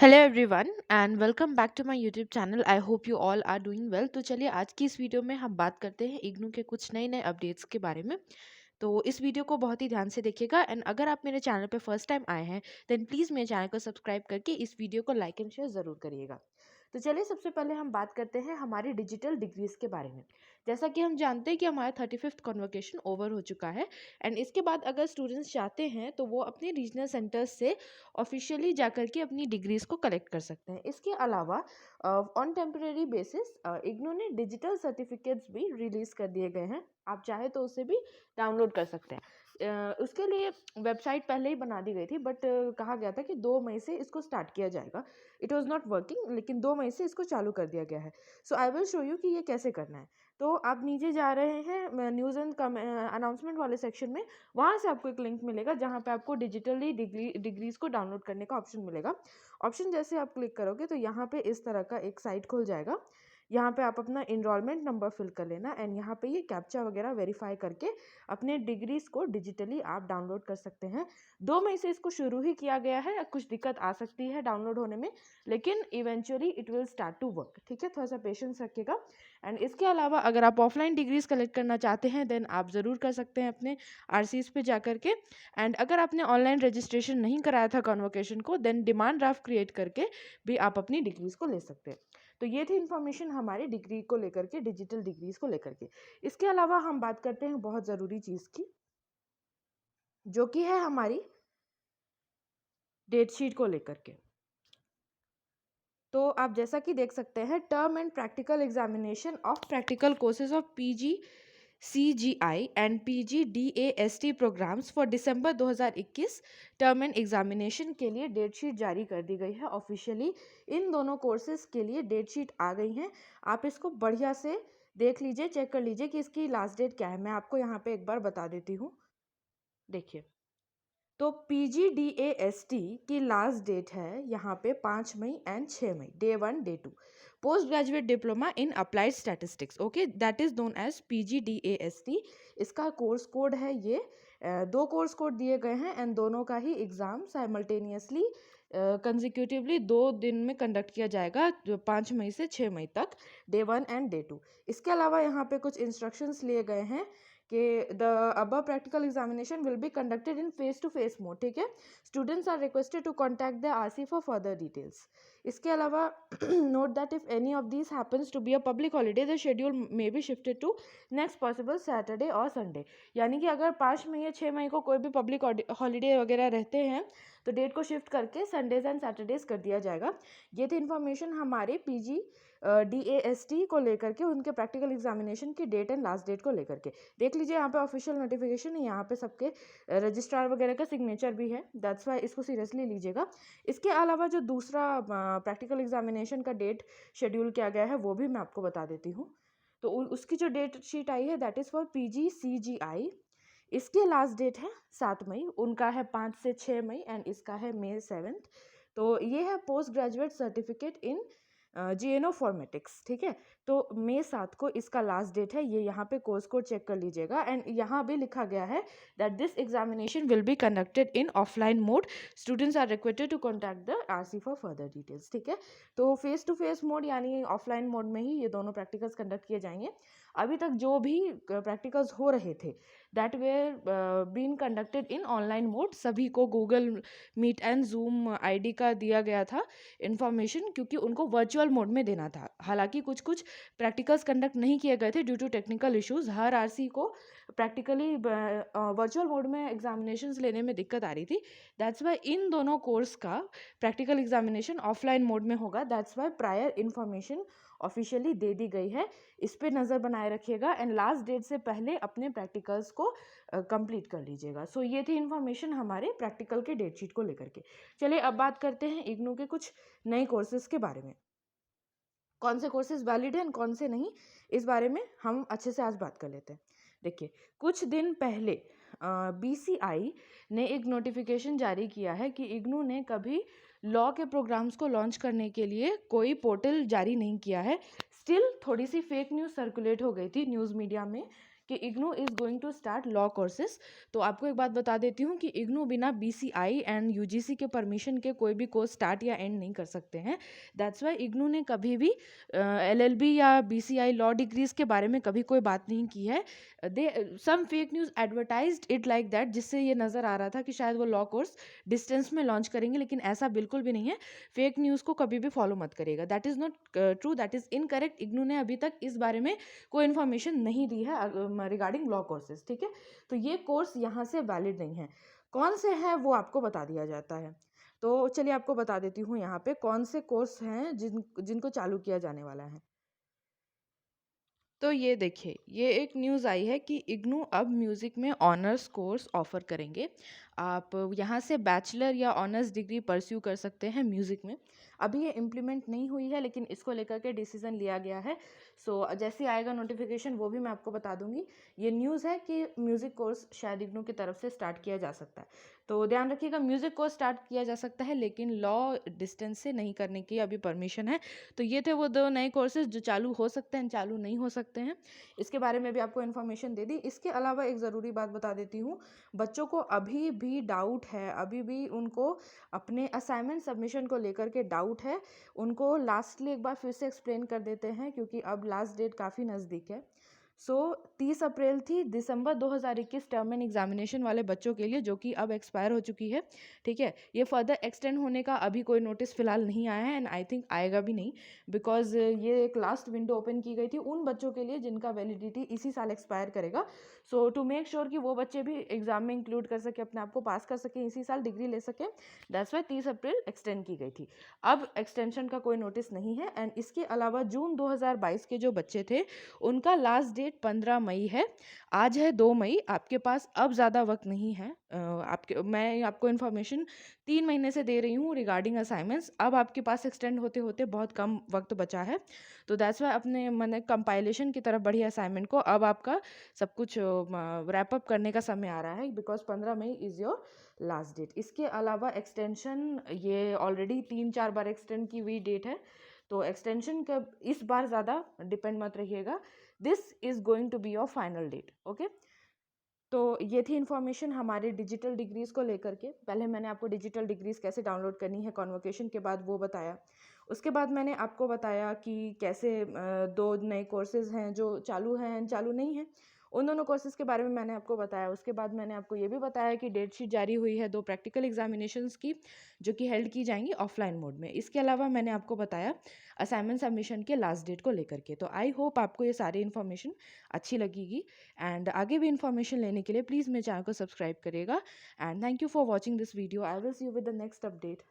Hello everyone and welcome back to my YouTube channel. I hope you all are doing well. तो चलिए आज की इस video में हम बात करते हैं इग्नू के कुछ नए नए अपडेट्स के बारे में। तो इस वीडियो को बहुत ही ध्यान से देखिएगा एंड अगर आप मेरे चैनल पे फर्स्ट टाइम आए हैं देन प्लीज़ मेरे चैनल को सब्सक्राइब करके इस वीडियो को लाइक एंड शेयर ज़रूर करिएगा। तो चलिए सबसे पहले हम बात करते हैं हमारी डिजिटल डिग्रीज के बारे में। जैसा कि हम जानते हैं कि हमारा 35th कॉन्वोकेशन ओवर हो चुका है एंड इसके बाद अगर स्टूडेंट्स चाहते हैं तो वो अपने रीजनल सेंटर्स से ऑफिशियली जाकर के अपनी डिग्रीज को कलेक्ट कर सकते हैं। इसके अलावा ऑन टेम्परेरी बेसिस इग्नू ने डिजिटल सर्टिफिकेट्स भी रिलीज कर दिए गए हैं। आप चाहे तो उसे भी डाउनलोड कर सकते हैं। उसके लिए वेबसाइट पहले ही बना दी गई थी बट कहा गया था कि 2 मई से इसको स्टार्ट किया जाएगा। इट वॉज नॉट वर्किंग लेकिन 2 मई से इसको चालू कर दिया गया है। सो आई विल शो यू कि ये कैसे करना है। तो आप नीचे जा रहे हैं न्यूज़ एंड अनाउंसमेंट वाले सेक्शन में, वहाँ से आपको एक लिंक मिलेगा जहाँ पे आपको डिजिटली डिग्रीज को डाउनलोड करने का ऑप्शन मिलेगा। ऑप्शन जैसे आप क्लिक करोगे तो यहाँ पे इस तरह का एक साइट खुल जाएगा। यहाँ पे आप अपना इनरोलमेंट नंबर फिल कर लेना एंड यहाँ पे ये कैप्चा वगैरह वेरीफाई करके अपने डिग्रीज को डिजिटली आप डाउनलोड कर सकते हैं। 2 मई से इसको शुरू ही किया गया है, कुछ दिक्कत आ सकती है डाउनलोड होने में लेकिन eventually it will start to work. ठीक है, थोड़ा सा पेशेंस रखिएगा। एंड इसके अलावा अगर आप ऑफलाइन डिग्रीज कलेक्ट करना चाहते हैं देन आप ज़रूर कर सकते हैं अपने आरसीज पे जा करके। एंड अगर आपने ऑनलाइन रजिस्ट्रेशन नहीं कराया था कॉन्वोकेशन को देन डिमांड ड्राफ्ट क्रिएट करके भी आप अपनी डिग्रीज को ले सकते हैं। तो ये थी इन्फॉर्मेशन हमारी डिग्री को लेकर के, डिजिटल डिग्रीज को लेकर के। इसके अलावा हम बात करते हैं बहुत ज़रूरी चीज़ की, जो कि है हमारी डेट शीट को लेकर के। तो आप जैसा कि देख सकते हैं term end practical examination of practical courses of PG CGI and PGDAST programmes for December 2021 term end examination के लिए डेट शीट जारी कर दी गई है ऑफिशियली। इन दोनों कोर्सेज के लिए डेट शीट आ गई हैं। आप इसको बढ़िया से देख लीजिए, चेक कर लीजिए कि इसकी लास्ट डेट क्या है। मैं आपको यहाँ पे एक बार बता देती हूँ, देखिए। तो PGDAST की लास्ट डेट है यहाँ पे 5 May and 6 May, day 1 day 2। Post graduate diploma in applied statistics, okay, that is known as PGDAST। इसका कोर्स कोड है ये। दो कोर्स कोड दिए गए हैं एंड दोनों का ही एग्ज़ाम साइमल्टेनियसली कंजिक्यूटिवली 2 दिन में कंडक्ट किया जाएगा, जो 5 मई से 6 मई तक, डे 1 एंड डे 2। इसके अलावा यहाँ पे कुछ इंस्ट्रक्शंस लिए गए हैं कि the above practical examination will be conducted in face to face mode। ठीक है, students are requested to contact the RC for further details. इसके अलावा note that if any of this happens to be a public holiday the schedule may be shifted to next possible Saturday और Sunday. यानी कि अगर 5 मई या 6 मई को कोई भी पब्लिक हॉलीडे वगैरह रहते हैं तो डेट को शिफ्ट करके संडेज एंड सैटरडेज कर दिया जाएगा। ये थी इन्फॉर्मेशन हमारे PGDAST को लेकर के, उनके प्रैक्टिकल एग्जामिनेशन की डेट एंड लास्ट डेट को लेकर के। देख लीजिए यहाँ पे ऑफिशियल नोटिफिकेशन है, यहाँ पे सबके रजिस्ट्रार वगैरह का सिग्नेचर भी है, दैट्स वाई इसको सीरियसली लीजिएगा। इसके अलावा जो दूसरा प्रैक्टिकल एग्जामिनेशन का डेट शेड्यूल किया गया है वो भी मैं आपको बता देती हूँ। तो उसकी जो डेट शीट आई है दैट इज़ फॉर PGCGI। इसकी लास्ट डेट है 7 मई, उनका है 5 से 6 मई एंड इसका है May 7। तो ये है post graduate certificate in GNO फॉर्मेटिक्स। ठीक है, तो May 7 को इसका लास्ट डेट है। ये यहाँ पे कोर्स कोड चेक कर लीजिएगा एंड यहाँ भी लिखा गया है that this examination will be conducted in offline mode. Students are requested to contact the RC for further details. ठीक है, तो फेस टू फेस मोड यानी ऑफलाइन मोड में ही ये दोनों प्रैक्टिकल्स कंडक्ट किए जाएंगे। अभी तक जो भी प्रैक्टिकल्स हो रहे थे that were been conducted in online mode. सभी को Google Meet and Zoom ID का दिया गया था इन्फॉर्मेशन, क्योंकि उनको वर्चुअल मोड में देना था। हालांकि कुछ कुछ प्रैक्टिकल्स कंडक्ट नहीं किए गए थे ड्यू टू टेक्निकल इश्यूज। हर आरसी को प्रैक्टिकली वर्चुअल मोड में एग्जामिनेशंस लेने में दिक्कत आ रही थी, दैट्स वाई इन दोनों कोर्स का प्रैक्टिकल एग्जामिनेशन ऑफलाइन मोड में होगा। That's why prior information officially दे दी गई है, इस पर नज़र बनाए रखिएगा एंड लास्ट डेट से पहले अपने प्रैक्टिकल्स को कंप्लीट कर लीजिएगा। सो ये थी इन्फॉर्मेशन हमारे प्रैक्टिकल के डेट शीट को लेकर के। चलिए अब बात करते हैं इग्नू के कुछ नए कोर्सेज के बारे में। कौन से कोर्सेज वैलिड हैं कौन से नहीं, इस बारे में हम अच्छे से आज बात कर लेते हैं। देखिए, कुछ दिन पहले BCI ने एक नोटिफिकेशन जारी किया है कि इग्नू ने कभी लॉ के प्रोग्राम्स को लॉन्च करने के लिए कोई पोर्टल जारी नहीं किया है। स्टिल थोड़ी सी फेक न्यूज़ सर्कुलेट हो गई थी न्यूज़ मीडिया में कि IGNOU is going to start law courses. तो आपको एक बात बता देती हूँ कि इग्नू बिना बीसीआई एंड यूजीसी के परमिशन के कोई भी कोर्स स्टार्ट या एंड नहीं कर सकते हैं। दैट्स वाई इग्नू ने कभी भी एलएलबी या बीसीआई लॉ डिग्रीज के बारे में कभी कोई बात नहीं की है। They some fake news advertised it like that, जिससे ये नज़र आ रहा था कि शायद वो लॉ कोर्स डिस्टेंस में लॉन्च करेंगे, लेकिन ऐसा बिल्कुल भी नहीं है। फेक न्यूज़ को कभी भी फॉलो मत करेगा, that is not true, that is incorrect. IGNOU ने अभी तक इस बारे में कोई इन्फॉर्मेशन नहीं दी है रिगार्डिंग लॉ कोर्सेज, ठीक है। तो ये कोर्स यहाँ से वैलिड नहीं है। कौन से हैं वो आपको बता दिया जाता है। तो चलिए आपको बता देती हूँ यहाँ पे कौन से कोर्स हैं जिनको चालू किया जाने वाला है। तो ये देखिए, ये एक न्यूज़ आई है कि इग्नू अब म्यूज़िक में ऑनर्स कोर्स ऑफ़र करेंगे। आप यहाँ से बैचलर या ऑनर्स डिग्री परस्यू कर सकते हैं म्यूज़िक में। अभी ये इम्प्लीमेंट नहीं हुई है, लेकिन इसको लेकर के डिसीज़न लिया गया है। सो जैसे ही आएगा नोटिफिकेशन वो भी मैं आपको बता दूँगी। ये न्यूज़ है कि म्यूज़िक कोर्स शायद इग्नू की तरफ से स्टार्ट किया जा सकता है। तो ध्यान रखिएगा, म्यूज़िक कोर्स स्टार्ट किया जा सकता है, लेकिन लॉ डिस्टेंस से नहीं करने की अभी परमिशन है। तो ये थे वो 2 नए कोर्सेज़ जो चालू हो सकते हैं, चालू नहीं हो सकते हैं। इसके बारे में भी आपको इन्फॉर्मेशन दे दी। इसके अलावा एक ज़रूरी बात बता देती हूँ, बच्चों को अभी भी डाउट है, अभी भी उनको अपने असाइनमेंट सबमिशन को लेकर के डाउट है, उनको लास्टली एक बार फिर से एक्सप्लेन कर देते हैं, क्योंकि अब लास्ट डेट काफ़ी नज़दीक है। सो 30 अप्रैल थी दिसंबर 2021 टर्म एंड एग्जामिनेशन वाले बच्चों के लिए, जो कि अब एक्सपायर हो चुकी है, ठीक है। ये फर्दर एक्सटेंड होने का अभी कोई नोटिस फिलहाल नहीं आया है, एंड आई थिंक आएगा भी नहीं, बिकॉज ये एक लास्ट विंडो ओपन की गई थी उन बच्चों के लिए जिनका वैलिडिटी इसी साल एक्सपायर करेगा। सो टू मेक श्योर कि वो बच्चे भी एग्जाम में इंक्लूड कर सके, अपने आप को पास कर सकें, इसी साल डिग्री ले सकें, दैट्स वाई 30 अप्रैल एक्सटेंड की गई थी। अब एक्सटेंशन का कोई नोटिस नहीं है। एंड इसके अलावा जून 2022 के जो बच्चे थे उनका लास्ट डेट 15 मई है। आज है 2 मई, आपके पास अब ज़्यादा वक्त नहीं है। मैं आपको इन्फॉर्मेशन 3 महीने से दे रही हूँ रिगार्डिंग असाइनमेंट्स। अब आपके पास एक्सटेंड होते होते बहुत कम वक्त बचा है। तो दैट्स वाई अपने मैंने कंपाइलेशन की तरफ बढ़ी असाइनमेंट को। अब आपका सब कुछ रैप अप करने का समय आ रहा है, because 15 May is your last date. इसके अलावा एक्सटेंशन ये ऑलरेडी 3-4 बार एक्सटेंड की हुई डेट है, तो एक्सटेंशन का इस बार ज़्यादा डिपेंड मत रहिएगा। This is going to be your final date, okay. तो ये थी इन्फॉर्मेशन हमारे डिजिटल डिग्रीज़ को लेकर के। पहले मैंने आपको डिजिटल डिग्रीज़ कैसे डाउनलोड करनी है कॉन्वोकेशन के बाद वो बताया। उसके बाद मैंने आपको बताया कि कैसे 2 नए कोर्सेज़ हैं जो चालू हैं, चालू नहीं हैं। उन दोनों कोर्सेज़ के बारे में मैंने आपको बताया। उसके बाद मैंने आपको ये भी बताया कि डेट शीट जारी हुई है 2 प्रैक्टिकल एग्जामिनेशंस की, जो कि हेल्ड की जाएंगी ऑफलाइन मोड में। इसके अलावा मैंने आपको बताया असाइनमेंट सबमिशन के लास्ट डेट को लेकर के। तो आई होप आपको ये सारी इन्फॉर्मेशन अच्छी लगेगी, एंड आगे भी इन्फॉर्मेशन लेने के लिए प्लीज़ मेरे चैनल को सब्सक्राइब करिएगा। And thank you for watching this video. I will see you with the next update.